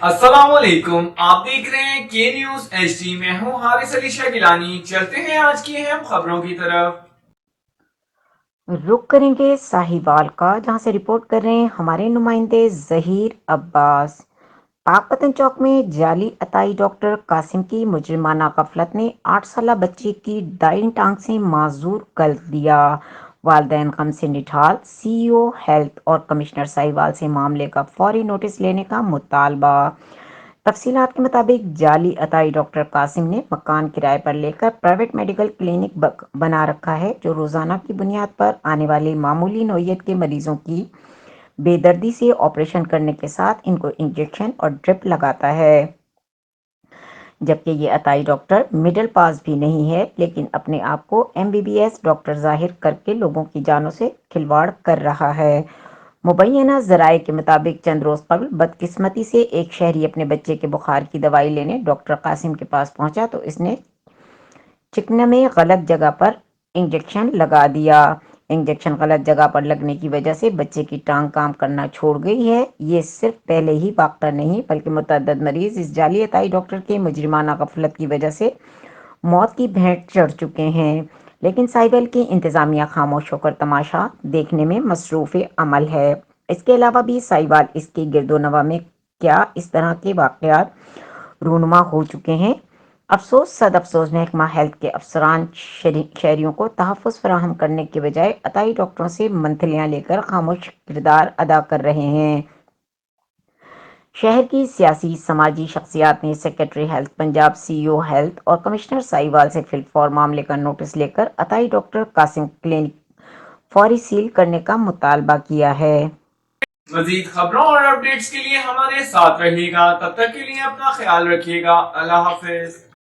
अस्सलाम वालेकुम। आप देख रहे हैं के न्यूज HD। मैं हूं हारिस अली शाह गिलानी। चलते हैं आज की अहम खबरों की तरफ। रुक करेंगे साहिवाल का, जहां से रिपोर्ट कर रहे हैं हमारे नुमाइंदे जहीर अब्बास। पाकपतन चौक में जाली अताई डॉक्टर कासिम की मुजरिमाना गफलत ने 8 साला बच्चे की दाईं टांग से माजूर कर दिया। वालदैन गम से निठाल, CEO हेल्थ और कमिश्नर साहिवाल से मामले का फौरी नोटिस लेने का मुतालबा। तफसीलात के मुताबिक जाली अताई डॉक्टर कासिम ने मकान किराए पर लेकर प्राइवेट मेडिकल क्लिनिक बना रखा है, जो रोजाना की बुनियाद पर आने वाले मामूली नौयत के मरीजों की बेदर्दी से ऑपरेशन करने के साथ इनको इंजेक्शन और ड्रिप लगाता है। जबकि ये अताई डॉक्टर मिडिल पास भी नहीं है, लेकिन अपने आप को MBBS डॉक्टर जाहिर करके लोगों की जानों से खिलवाड़ कर रहा है। मुबैना ज़राए के मुताबिक चंद रोज़ कबल बदकिस्मती से एक शहरी अपने बच्चे के बुखार की दवाई लेने डॉक्टर कासिम के पास पहुंचा तो इसने चिकन में गलत जगह पर इंजेक्शन लगा दिया। इंजेक्शन गलत जगह पर लगने की वजह से बच्चे की टांग काम करना छोड़ गई है। ये सिर्फ पहले ही वाक़या नहीं, बल्कि मुतअद्दिद मरीज इस जाली अताई डॉक्टर के मुजरिमाना गफलत की वजह से मौत की भेंट चढ़ चुके हैं। लेकिन साहिवाल की इंतजामिया खामोश होकर तमाशा देखने में मसरूफ़ अमल है। इसके अलावा भी साहिवाल इसके गिरदोनवा में क्या इस तरह के वाक़यात रूनुमा हो चुके हैं। अफसोस सद अफसोस महकमा हेल्थ के अफसरान शहरियों को तहफ़्फ़ुज़ फराहम करने के बजाय अताई डॉक्टरों से मंथलियाँ लेकर खामोश किरदार अदा कर रहे हैं। शहर की सियासी समाजी शख्सियात ने secretary health Punjab, CEO health और कमिश्नर साहिवाल से फिलफौर मामले का नोटिस लेकर अताई डॉक्टर कासिम क्लिनिक फौरी सील करने का मुतालबा किया है। मजीद खबरों और अपडेट्स के लिए हमारे साथ रहिएगा। तब तक के लिए अपना ख्याल रखिएगा। अल्लाह हाफिज।